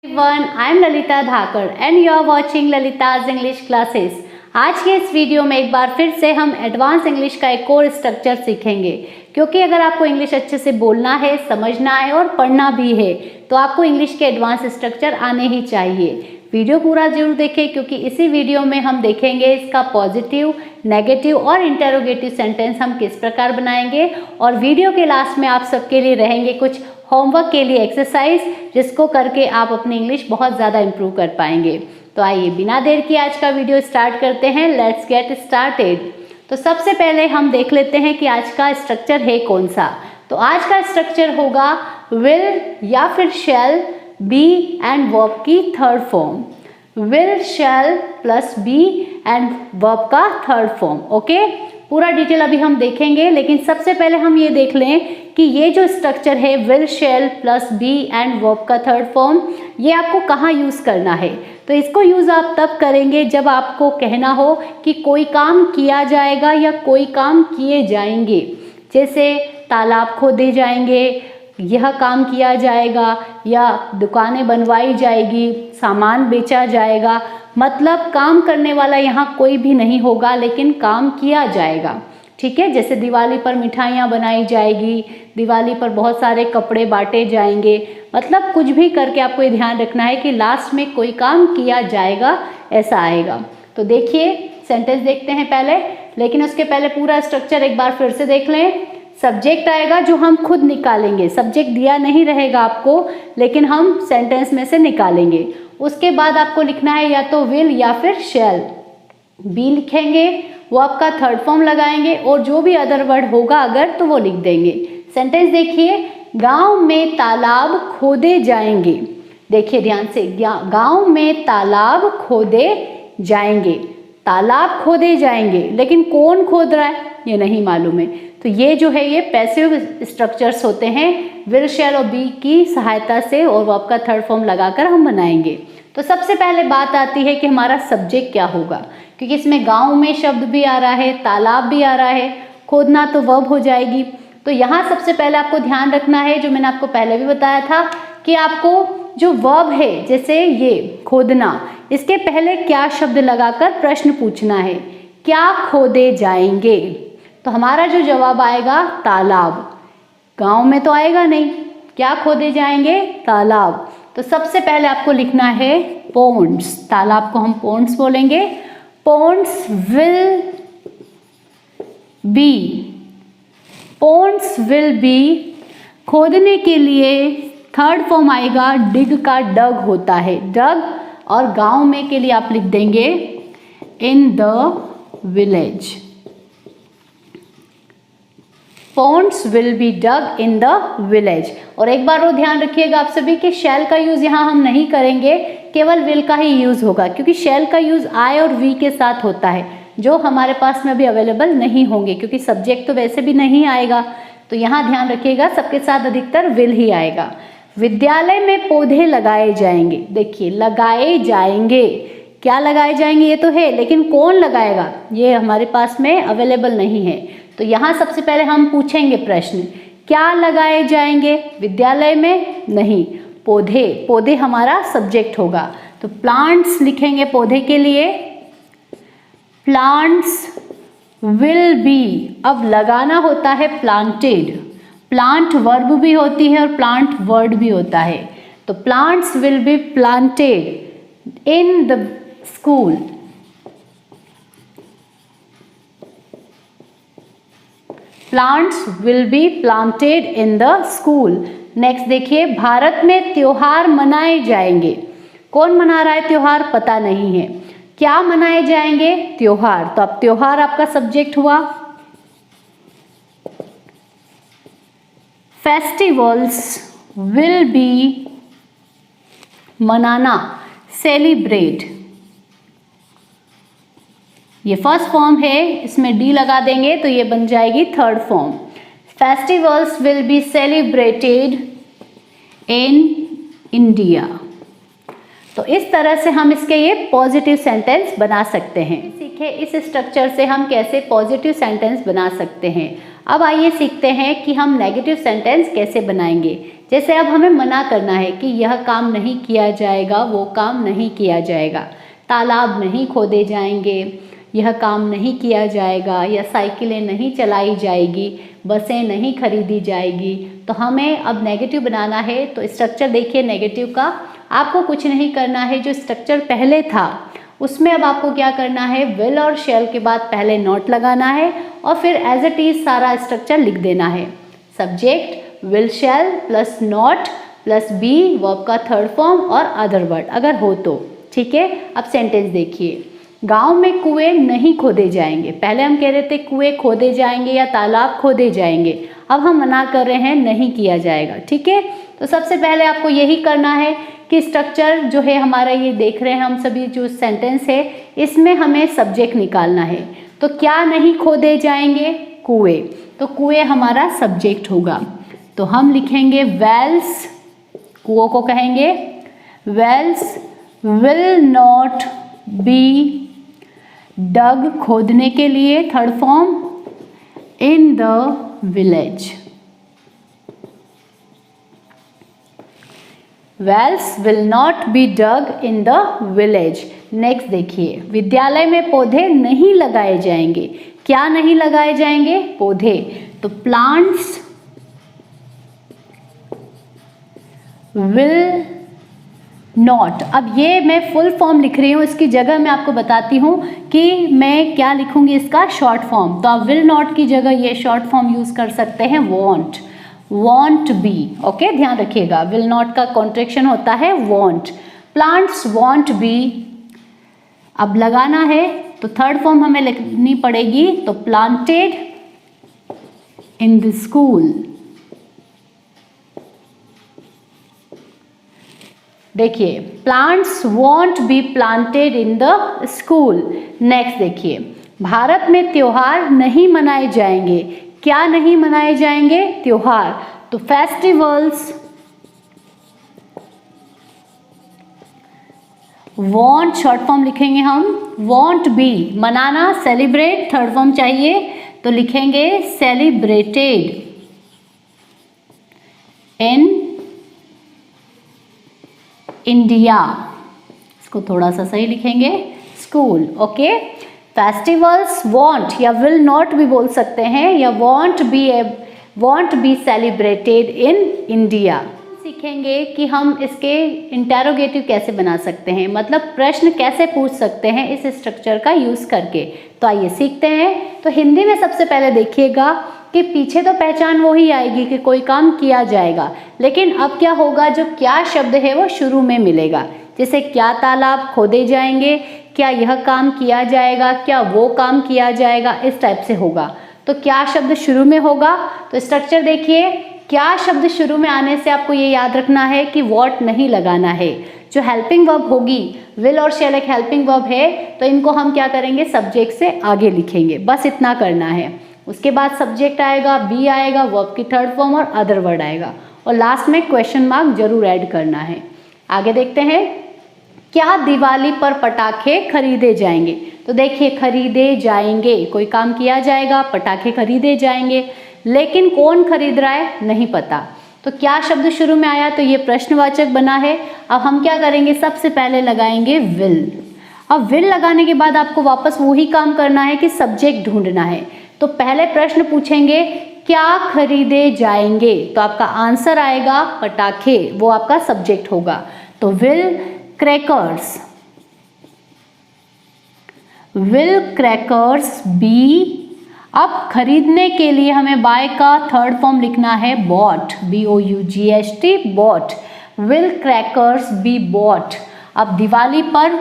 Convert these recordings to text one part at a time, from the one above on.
everyone, I am Lalita Dhakar and you are watching Lalita's English Classes। आज के इस video में एक बार फिर से हम एडवांस इंग्लिश का एक और स्ट्रक्चर सीखेंगे, क्योंकि अगर आपको इंग्लिश अच्छे से बोलना है, समझना है और पढ़ना भी है तो आपको इंग्लिश के एडवांस स्ट्रक्चर आने ही चाहिए। वीडियो पूरा जरूर देखें, क्योंकि इसी वीडियो में हम देखेंगे इसका पॉजिटिव, नेगेटिव और इंटरोगेटिव सेंटेंस हम किस प्रकार बनाएंगे। और वीडियो के लास्ट में आप सबके लिए रहेंगे कुछ होमवर्क के लिए एक्सरसाइज, जिसको करके आप अपनी इंग्लिश बहुत ज़्यादा इम्प्रूव कर पाएंगे। तो आइए बिना देर किए आज का वीडियो स्टार्ट करते हैं। Let's get started. तो सबसे पहले हम देख लेते हैं कि आज का स्ट्रक्चर है कौन सा। तो आज का स्ट्रक्चर होगा विल या फिर शैल, बी एंड वर्ब की third form. Will, shall plus be and verb का थर्ड फॉर्म। ओके, पूरा डिटेल अभी हम देखेंगे, लेकिन सबसे पहले हम ये देख लें कि ये जो स्ट्रक्चर है will, shall plus be and verb का थर्ड फॉर्म, ये आपको कहाँ यूज़ करना है। तो इसको यूज़ आप तब करेंगे जब आपको कहना हो कि कोई काम किया जाएगा या कोई काम किए जाएंगे। जैसे तालाब खोदे जाएंगे, यह काम किया जाएगा, या दुकानें बनवाई जाएगी, सामान बेचा जाएगा। मतलब काम करने वाला यहाँ कोई भी नहीं होगा, लेकिन काम किया जाएगा। ठीक है, जैसे दिवाली पर मिठाइयाँ बनाई जाएगी, दिवाली पर बहुत सारे कपड़े बांटे जाएंगे। मतलब कुछ भी करके आपको ये ध्यान रखना है कि लास्ट में कोई काम किया जाएगा, ऐसा आएगा। तो देखिए सेंटेंस देखते हैं पहले, लेकिन उसके पहले पूरा स्ट्रक्चर एक बार फिर से देख लें। सब्जेक्ट आएगा जो हम खुद निकालेंगे, सब्जेक्ट दिया नहीं रहेगा आपको, लेकिन हम सेंटेंस में से निकालेंगे। उसके बाद आपको लिखना है या तो विल या फिर शैल। बी लिखेंगे, वो आपका थर्ड फॉर्म लगाएंगे, और जो भी अदर वर्ड होगा अगर तो वो लिख देंगे। सेंटेंस देखिए, गांव में तालाब खोदे जाएंगे। देखिए ध्यान से, गांव में तालाब खोदे जाएंगे। तालाब खोदे जाएंगे, लेकिन कौन खोद रहा है ये नहीं मालूम है। तो ये जो है ये पैसिव स्ट्रक्चर्स होते हैं, विल, शैल और बी की सहायता से और वर्ब का थर्ड फॉर्म लगाकर हम बनाएंगे। तो सबसे पहले बात आती है कि हमारा सब्जेक्ट क्या होगा, क्योंकि इसमें गांव में शब्द भी आ रहा है, तालाब भी आ रहा है, खोदना तो वर्ब हो जाएगी। तो यहाँ सबसे पहले आपको ध्यान रखना है, जो मैंने आपको पहले भी बताया था, कि आपको जो वर्ब है, जैसे ये खोदना, इसके पहले क्या शब्द लगाकर प्रश्न पूछना है, क्या खोदे जाएंगे। तो हमारा जो जवाब आएगा तालाब। गांव में तो आएगा नहीं, क्या खोदे जाएंगे, तालाब। तो सबसे पहले आपको लिखना है पोंड्स। तालाब को हम पोंड्स बोलेंगे। Pond's will be, Pond's will be. खोदने के लिए थर्ड फॉर्म आएगा डिग का, डग होता है, डग। और गांव में के लिए आप लिख देंगे इन the village. Ponds will be dug in the village। और एक बार वो ध्यान रखिएगा आप सभी कि शैल का यूज़ यहाँ हम नहीं करेंगे, केवल विल का ही यूज़ होगा, क्योंकि शैल का यूज़ आई और वी के साथ होता है, जो हमारे पास में अभी अवेलेबल नहीं होंगे, क्योंकि सब्जेक्ट तो वैसे भी नहीं आएगा। तो यहाँ ध्यान रखिएगा सबके साथ अधिकतर विल ही आएगा। विद्यालय में पौधे लगाए जाएंगे। देखिए लगाए जाएंगे, क्या लगाए जाएंगे ये तो है, लेकिन कौन लगाएगा ये हमारे पास में अवेलेबल नहीं है। तो यहाँ सबसे पहले हम पूछेंगे प्रश्न, क्या लगाए जाएंगे विद्यालय में, नहीं, पौधे। पौधे हमारा सब्जेक्ट होगा, तो प्लांट्स लिखेंगे पौधे के लिए। प्लांट्स विल बी, अब लगाना होता है प्लांटेड। प्लांट वर्ब भी होती है और प्लांट वर्ड भी होता है। तो plants will be planted in the school. Plants will be planted in the school। Next देखिए, भारत में त्योहार मनाए जाएंगे। कौन मना रहा है त्योहार, पता नहीं है। क्या मनाए जाएंगे, त्योहार। तो अब त्योहार आपका सब्जेक्ट हुआ। फेस्टिवल्स विल बी, मनाना, सेलिब्रेट। ये फर्स्ट फॉर्म है, इसमें डी लगा देंगे तो ये बन जाएगी third form. Festivals will be celebrated in India. तो इस तरह से हम इसके ये पॉजिटिव सेंटेंस बना सकते हैं। सीखे इस स्ट्रक्चर से हम कैसे पॉजिटिव सेंटेंस बना सकते हैं। अब आइए सीखते हैं कि हम नेगेटिव सेंटेंस कैसे बनाएंगे। जैसे अब हमें मना करना है कि यह काम नहीं किया जाएगा, वो काम नहीं किया जाएगा, तालाब नहीं खोदे जाएंगे, यह काम नहीं किया जाएगा, या साइकिलें नहीं चलाई जाएगी, बसें नहीं खरीदी जाएगी। तो हमें अब नेगेटिव बनाना है। तो स्ट्रक्चर देखिए नेगेटिव का, आपको कुछ नहीं करना है। जो स्ट्रक्चर पहले था उसमें अब आपको क्या करना है, विल और शैल के बाद पहले नॉट लगाना है और फिर एज इट इज सारा स्ट्रक्चर लिख देना है। Subject will shall plus not plus be, verb का थर्ड फॉर्म और अदर वर्ड अगर हो तो। ठीक है, अब सेंटेंस देखिए। गांव में कुएं नहीं खोदे जाएंगे। पहले हम कह रहे थे कुएं खोदे जाएंगे या तालाब खोदे जाएंगे, अब हम मना कर रहे हैं नहीं किया जाएगा। ठीक है, तो सबसे पहले आपको यही करना है कि स्ट्रक्चर जो है हमारा, ये देख रहे हैं हम सभी जो सेंटेंस है, इसमें हमें सब्जेक्ट निकालना है। तो क्या नहीं खोदे जाएंगे, कुएं, तो कुएं हमारा सब्जेक्ट होगा। तो हम लिखेंगे वेल्स, कुओं को कहेंगे wells will not be dug, खोदने के लिए third form, in the village. Wells will not be dug in the village. Next देखिए, विद्यालय में पौधे नहीं लगाए जाएंगे। क्या नहीं लगाए जाएंगे, पौधे, तो प्लांट्स विल नॉट। अब ये मैं फुल फॉर्म लिख रही हूँ, इसकी जगह मैं आपको बताती हूँ कि मैं क्या लिखूंगी, इसका शॉर्ट फॉर्म। तो आप विल नॉट की जगह ये शॉर्ट फॉर्म यूज कर सकते हैं, वॉन्ट, वॉन्ट बी। ओके, ध्यान रखिएगा, विल नॉट का कॉन्ट्रैक्शन होता है वॉन्ट। प्लांट्स वॉन्ट बी, अब लगाना है तो थर्ड फॉर्म हमें लिखनी पड़ेगी, तो प्लांटेड इन द स्कूल। देखिए, plants want B planted in the school. Next देखिए, भारत में त्योहार नहीं मनाए जाएंगे। क्या नहीं मनाए जाएंगे, त्योहार, तो फेस्टिवल्स वॉन्ट, शॉर्ट फॉर्म लिखेंगे हम, वॉन्ट बी, मनाना, सेलिब्रेट, थर्ड फॉर्म चाहिए तो लिखेंगे सेलिब्रेटेड इन इंडिया। इसको थोड़ा सा सही लिखेंगे, स्कूल। ओके, फेस्टिवल्स वॉन्ट या विल नॉट भी बोल सकते हैं, या want be celebrated in India. सीखेंगे कि हम इसके इंटेरोगेटिव कैसे बना सकते हैं, मतलब प्रश्न कैसे पूछ सकते हैं इस स्ट्रक्चर का यूज करके। तो आइए सीखते हैं। तो हिंदी में सबसे पहले देखिएगा कि पीछे तो पहचान वही आएगी कि कोई काम किया जाएगा, लेकिन अब क्या होगा, जो क्या शब्द है वो शुरू में मिलेगा। जैसे क्या तालाब खोदे जाएंगे, क्या यह काम किया जाएगा, क्या वो काम किया जाएगा, इस टाइप से होगा। तो क्या शब्द शुरू में होगा। तो स्ट्रक्चर देखिए, क्या शब्द शुरू में आने से आपको ये याद रखना है कि वॉट नहीं लगाना है। जो हेल्पिंग वर्ब होगी, विल और शैल एक हेल्पिंग वर्ब है, तो इनको हम क्या करेंगे, सब्जेक्ट से आगे लिखेंगे, बस इतना करना है। उसके बाद सब्जेक्ट आएगा, बी आएगा, वर्ब की थर्ड फॉर्म और अदर वर्ड आएगा, और लास्ट में क्वेश्चन मार्क जरूर ऐड करना है। आगे देखते हैं, क्या दिवाली पर पटाखे खरीदे जाएंगे। तो देखिए, खरीदे जाएंगे, कोई काम किया जाएगा, पटाखे खरीदे जाएंगे, लेकिन कौन खरीद रहा है नहीं पता। तो क्या शब्द शुरू में आया, तो ये प्रश्नवाचक बना है। अब हम क्या करेंगे, सबसे पहले लगाएंगे विल। अब विल लगाने के बाद आपको वापस वही काम करना है कि सब्जेक्ट ढूंढना है। तो पहले प्रश्न पूछेंगे क्या खरीदे जाएंगे, तो आपका आंसर आएगा पटाखे, वो आपका सब्जेक्ट होगा। तो will crackers, will crackers be. अब खरीदने के लिए हमें बाय का थर्ड फॉर्म लिखना है bought, BOUGHT, bought. Will crackers be bought. अब दिवाली पर,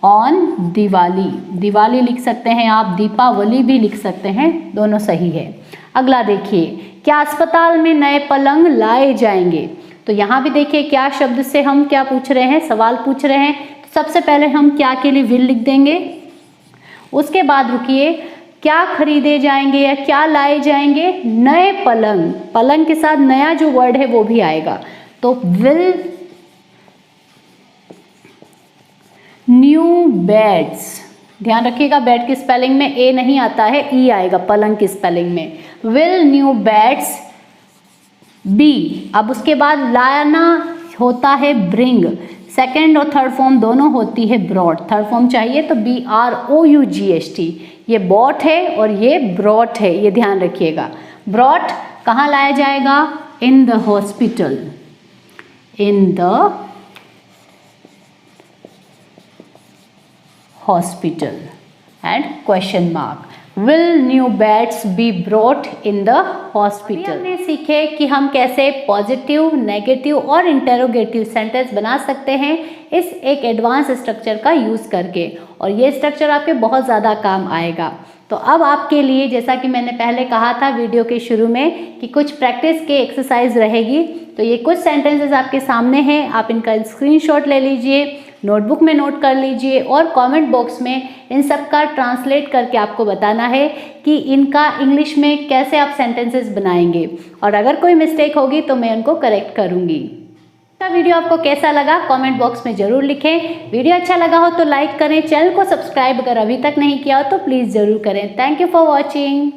ऑन दिवाली, दिवाली लिख सकते हैं आप, दीपावली भी लिख सकते हैं, दोनों सही है। अगला देखिए, क्या अस्पताल में नए पलंग लाए जाएंगे। तो यहाँ भी देखिए क्या शब्द से हम क्या पूछ रहे हैं, सवाल पूछ रहे हैं। तो सबसे पहले हम क्या के लिए विल लिख देंगे, उसके बाद रुकिए, क्या खरीदे जाएंगे या क्या लाए जाएंगे, नए पलंग, पलंग के साथ नया जो वर्ड है वो भी आएगा। तो विल न्यू बेड्स, ध्यान रखिएगा बेड की स्पेलिंग में ए नहीं आता है, ई आएगा पलंग की स्पेलिंग में। विल न्यू बैट्स बी, अब उसके बाद लाना होता है ब्रिंग, सेकेंड और थर्ड फॉर्म दोनों होती है ब्रॉट, थर्ड फॉर्म चाहिए तो BROUGHT, ये बॉट है और ये ब्रॉट है, ये ध्यान रखिएगा। ब्रॉट कहाँ लाया जाएगा? In the hospital, in the hospital and question mark, will new bats be brought in the hospital. हमने सीखे कि हम कैसे पॉजिटिव, नेगेटिव और इंटेरोगेटिव सेंटेंस बना सकते हैं इस एक एडवांस स्ट्रक्चर का यूज़ करके, और ये स्ट्रक्चर आपके बहुत ज़्यादा काम आएगा। तो अब आपके लिए, जैसा कि मैंने पहले कहा था वीडियो के शुरू में, कि कुछ प्रैक्टिस के एक्सरसाइज रहेगी, तो ये कुछ सेंटेंसेस आपके सामने हैं, आप इनका स्क्रीनशॉट ले लीजिए, नोटबुक में नोट कर लीजिए और कमेंट बॉक्स में इन सब का ट्रांसलेट करके आपको बताना है कि इनका इंग्लिश में कैसे आप सेंटेंसेस बनाएंगे, और अगर कोई मिस्टेक होगी तो मैं उनको करेक्ट करूँगी। वीडियो आपको कैसा लगा कमेंट बॉक्स में ज़रूर लिखें। वीडियो अच्छा लगा हो तो लाइक करें, चैनल को सब्सक्राइब अगर अभी तक नहीं किया हो तो प्लीज़ ज़रूर करें। Thank you for watching.